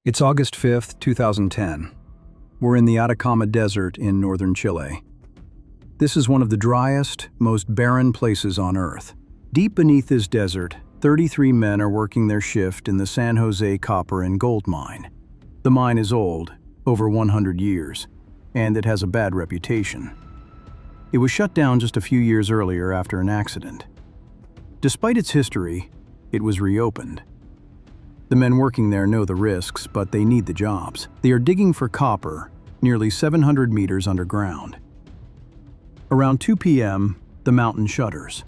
It's August 5th, 2010. We're in the Atacama Desert in northern Chile. This is one of the driest, most barren places on Earth. Deep beneath this desert, 33 men are working their shift in the San José copper and gold mine. The mine is old, over 100 years, and it has a bad reputation. It was shut down just a few years earlier after an accident. Despite its history, it was reopened. The men working there know the risks, but they need the jobs. They are digging for copper, nearly 700 meters underground. Around 2 p.m., the mountain shudders.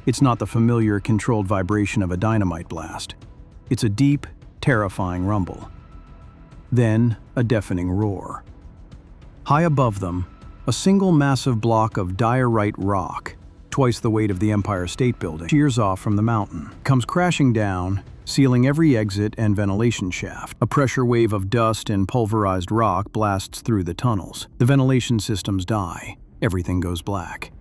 It's not the familiar controlled vibration of a dynamite blast. It's a deep, terrifying rumble. Then, a deafening roar. High above them, a single massive block of diorite rock, twice the weight of the Empire State Building, shears off from the mountain, comes crashing down, sealing every exit and ventilation shaft. A pressure wave of dust and pulverized rock blasts through the tunnels. The ventilation systems die. Everything goes black.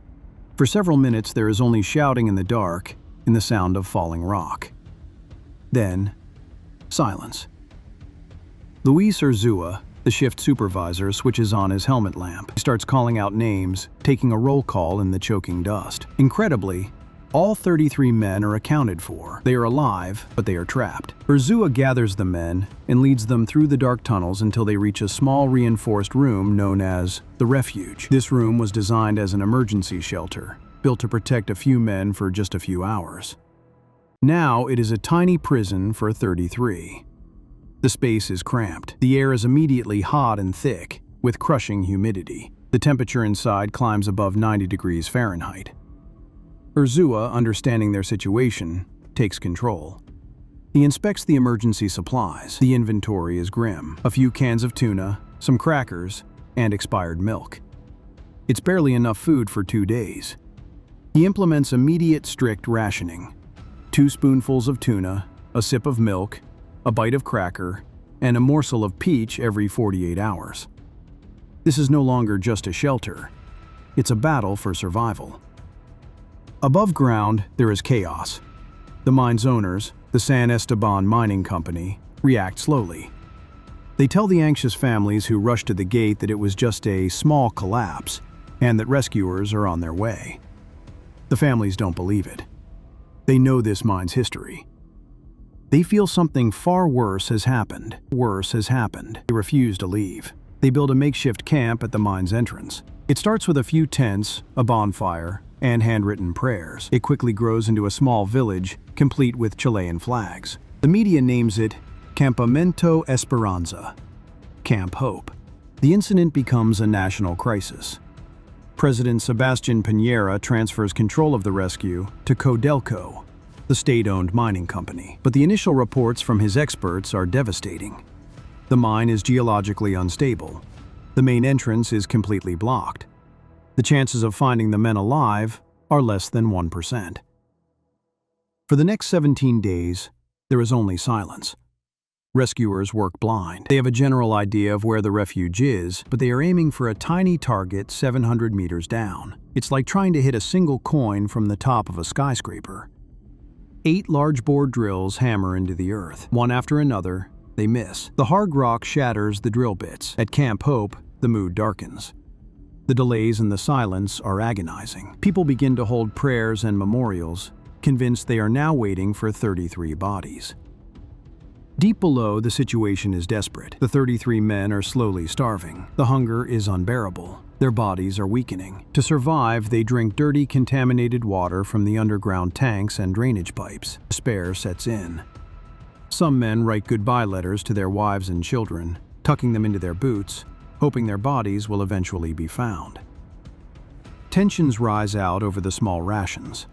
For several minutes, there is only shouting in the dark and the sound of falling rock. Then, silence. Luis Urzua, the shift supervisor, switches on his helmet lamp. He starts calling out names, taking a roll call in the choking dust. Incredibly, all 33 men are accounted for. They are alive, but they are trapped. Urzua gathers the men and leads them through the dark tunnels until they reach a small reinforced room known as the refuge. This room was designed as an emergency shelter, built to protect a few men for just a few hours. Now it is a tiny prison for 33. The space is cramped. The air is immediately hot and thick, with crushing humidity. The temperature inside climbs above 90 degrees Fahrenheit. Urzua, understanding their situation, takes control. He inspects the emergency supplies. The inventory is grim. A few cans of tuna, some crackers, and expired milk. It's barely enough food for 2 days. He implements immediate strict rationing. 2 spoonfuls of tuna, a sip of milk, a bite of cracker, and a morsel of peach every 48 hours. This is no longer just a shelter. It's a battle for survival. Above ground, there is chaos. The mine's owners, the San Esteban Mining Company, react slowly. They tell the anxious families who rush to the gate that it was just a small collapse and that rescuers are on their way. The families don't believe it. They know this mine's history. They feel something far worse has happened. They refuse to leave. They build a makeshift camp at the mine's entrance. It starts with a few tents, a bonfire, and handwritten prayers. It quickly grows into a small village, complete with Chilean flags. The media names it Campamento Esperanza, Camp Hope. The incident becomes a national crisis. President Sebastián Piñera transfers control of the rescue to Codelco, the state-owned mining company. But the initial reports from his experts are devastating. The mine is geologically unstable. The main entrance is completely blocked. The chances of finding the men alive are less than 1%. For the next 17 days, there is only silence. Rescuers work blind. They have a general idea of where the refuge is, but they are aiming for a tiny target 700 meters down. It's like trying to hit a single coin from the top of a skyscraper. 8 large bore drills hammer into the earth. One after another, they miss. The hard rock shatters the drill bits. At Camp Hope, the mood darkens. The delays and the silence are agonizing. People begin to hold prayers and memorials, convinced they are now waiting for 33 bodies. Deep below, the situation is desperate. The 33 men are slowly starving. The hunger is unbearable. Their bodies are weakening. To survive, they drink dirty, contaminated water from the underground tanks and drainage pipes. Despair sets in. Some men write goodbye letters to their wives and children, tucking them into their boots, hoping their bodies will eventually be found. Tensions rise out over the small rations.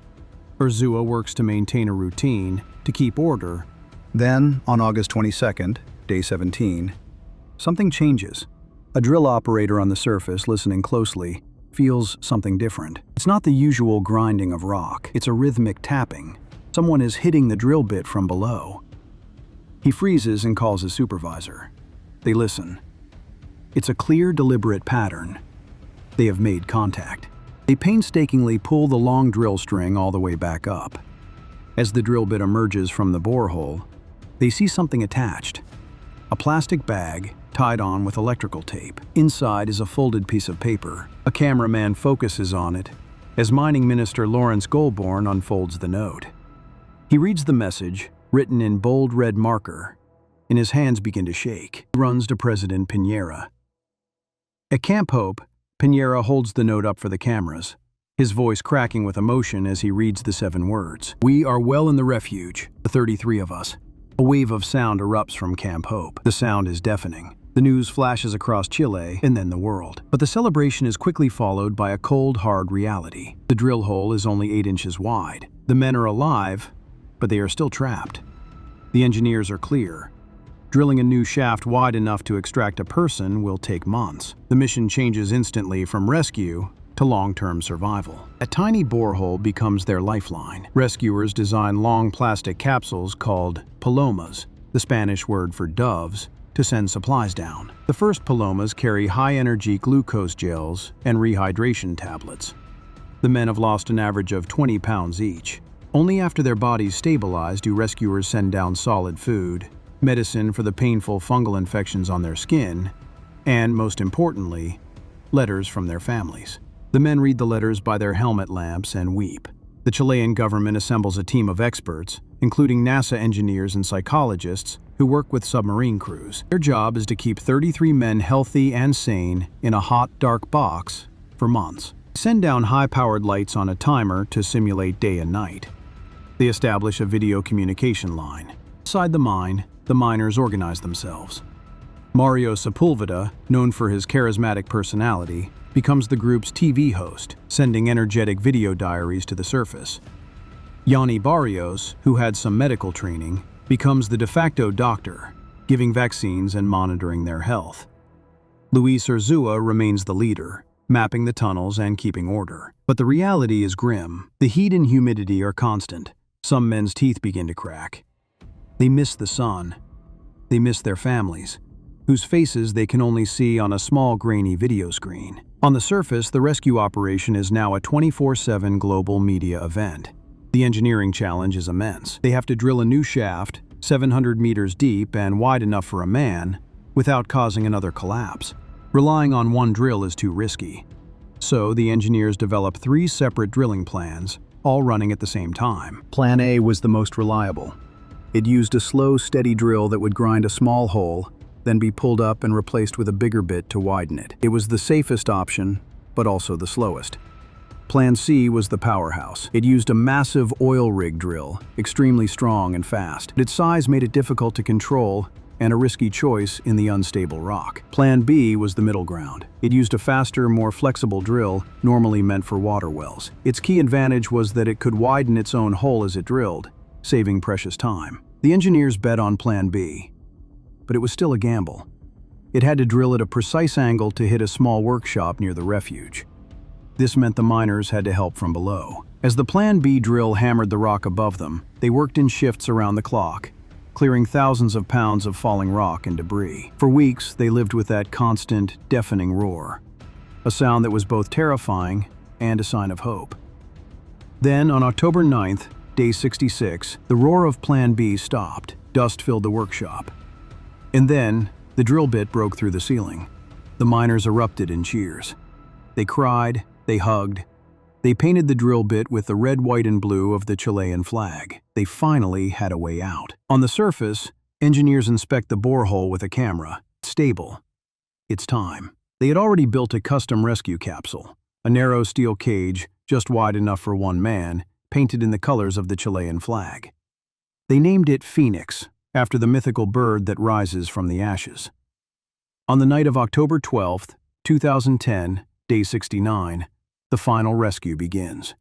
Urzua works to maintain a routine, to keep order. Then, on August 22nd, day 17, something changes. A drill operator on the surface, listening closely, feels something different. It's not the usual grinding of rock. It's a rhythmic tapping. Someone is hitting the drill bit from below. He freezes and calls his supervisor. They listen. It's a clear, deliberate pattern. They have made contact. They painstakingly pull the long drill string all the way back up. As the drill bit emerges from the borehole, they see something attached. A plastic bag tied on with electrical tape. Inside is a folded piece of paper. A cameraman focuses on it as Mining Minister Lawrence Goulbourne unfolds the note. He reads the message, written in bold red marker, and his hands begin to shake. He runs to President Piñera. At Camp Hope, Piñera holds the note up for the cameras, his voice cracking with emotion as he reads the 7 words. "We are well in the refuge, the 33 of us." A wave of sound erupts from Camp Hope. The sound is deafening. The news flashes across Chile and then the world. But the celebration is quickly followed by a cold, hard reality. The drill hole is only 8 inches wide. The men are alive, but they are still trapped. The engineers are clear. Drilling a new shaft wide enough to extract a person will take months. The mission changes instantly from rescue to long-term survival. A tiny borehole becomes their lifeline. Rescuers design long plastic capsules called palomas, the Spanish word for doves, to send supplies down. The first palomas carry high-energy glucose gels and rehydration tablets. The men have lost an average of 20 pounds each. Only after their bodies stabilize do rescuers send down solid food, medicine for the painful fungal infections on their skin, and, most importantly, letters from their families. The men read the letters by their helmet lamps and weep. The Chilean government assembles a team of experts, including NASA engineers and psychologists, who work with submarine crews. Their job is to keep 33 men healthy and sane in a hot, dark box for months. They send down high-powered lights on a timer to simulate day and night. They establish a video communication line. Inside the mine, the miners organize themselves. Mario Sepulveda, known for his charismatic personality, becomes the group's TV host, sending energetic video diaries to the surface. Yanni Barrios, who had some medical training, becomes the de facto doctor, giving vaccines and monitoring their health. Luis Urzua remains the leader, mapping the tunnels and keeping order. But the reality is grim. The heat and humidity are constant. Some men's teeth begin to crack. They miss the sun. They miss their families, whose faces they can only see on a small grainy video screen. On the surface, the rescue operation is now a 24/7 global media event. The engineering challenge is immense. They have to drill a new shaft, 700 meters deep and wide enough for a man, without causing another collapse. Relying on one drill is too risky. So the engineers develop 3 separate drilling plans, all running at the same time. Plan A was the most reliable. It used a slow, steady drill that would grind a small hole, then be pulled up and replaced with a bigger bit to widen it. It was the safest option, but also the slowest. Plan C was the powerhouse. It used a massive oil rig drill, extremely strong and fast. Its size made it difficult to control and a risky choice in the unstable rock. Plan B was the middle ground. It used a faster, more flexible drill, normally meant for water wells. Its key advantage was that it could widen its own hole as it drilled, saving precious time. The engineers bet on Plan B, but it was still a gamble. It had to drill at a precise angle to hit a small workshop near the refuge. This meant the miners had to help from below. As the Plan B drill hammered the rock above them, they worked in shifts around the clock, clearing thousands of pounds of falling rock and debris. For weeks, they lived with that constant, deafening roar, a sound that was both terrifying and a sign of hope. Then, on October 9th, day 66, the roar of Plan B stopped. Dust filled the workshop. And then, the drill bit broke through the ceiling. The miners erupted in cheers. They cried, they hugged. They painted the drill bit with the red, white, and blue of the Chilean flag. They finally had a way out. On the surface, engineers inspect the borehole with a camera. It's stable. It's time. They had already built a custom rescue capsule, a narrow steel cage just wide enough for one man, painted in the colors of the Chilean flag. They named it Phoenix, after the mythical bird that rises from the ashes. On the night of October 12th, 2010, day 69, the final rescue begins.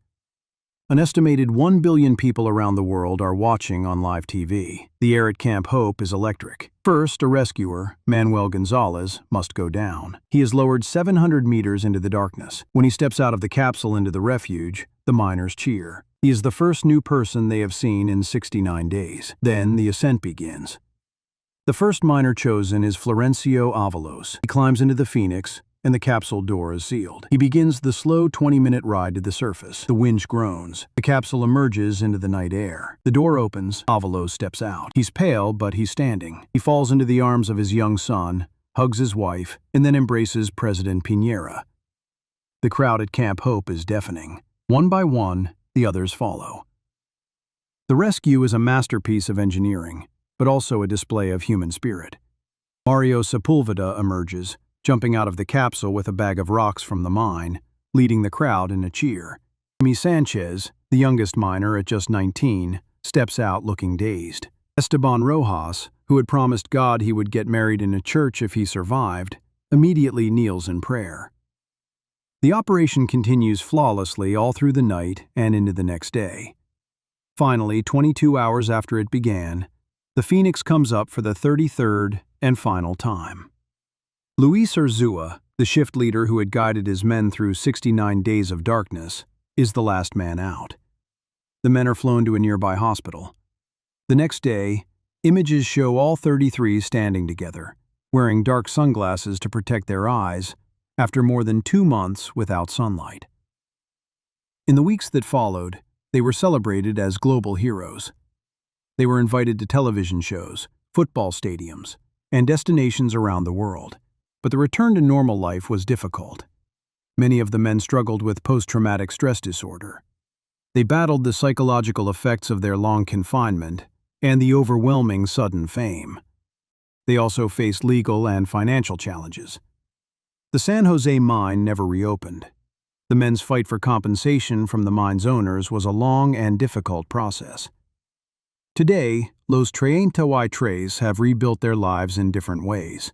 An estimated 1 billion people around the world are watching on live TV. The air at Camp Hope is electric. First, a rescuer, Manuel Gonzalez, must go down. He is lowered 700 meters into the darkness. When he steps out of the capsule into the refuge, the miners cheer. He is the first new person they have seen in 69 days. Then the ascent begins. The first miner chosen is Florencio Avalos. He climbs into the Phoenix, and the capsule door is sealed. He begins the slow 20-minute ride to the surface. The winch groans. The capsule emerges into the night air. The door opens. Avalos steps out. He's pale, but he's standing. He falls into the arms of his young son, hugs his wife, and then embraces President Piñera. The crowd at Camp Hope is deafening. One by one, the others follow. The rescue is a masterpiece of engineering, but also a display of human spirit. Mario Sepulveda emerges, jumping out of the capsule with a bag of rocks from the mine, leading the crowd in a cheer. Jaime Sanchez, the youngest miner at just 19, steps out looking dazed. Esteban Rojas, who had promised God he would get married in a church if he survived, immediately kneels in prayer. The operation continues flawlessly all through the night and into the next day. Finally, 22 hours after it began, the Phoenix comes up for the 33rd and final time. Luis Urzua, the shift leader who had guided his men through 69 days of darkness, is the last man out. The men are flown to a nearby hospital. The next day, images show all 33 standing together, wearing dark sunglasses to protect their eyes after more than 2 months without sunlight. In the weeks that followed, they were celebrated as global heroes. They were invited to television shows, football stadiums, and destinations around the world. But the return to normal life was difficult. Many of the men struggled with post-traumatic stress disorder. They battled the psychological effects of their long confinement and the overwhelming sudden fame. They also faced legal and financial challenges. The San José mine never reopened. The men's fight for compensation from the mine's owners was a long and difficult process. Today, Los 33 have rebuilt their lives in different ways.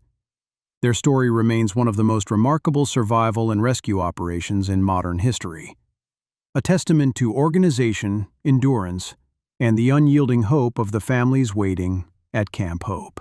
Their story remains one of the most remarkable survival and rescue operations in modern history, a testament to organization, endurance, and the unyielding hope of the families waiting at Camp Hope.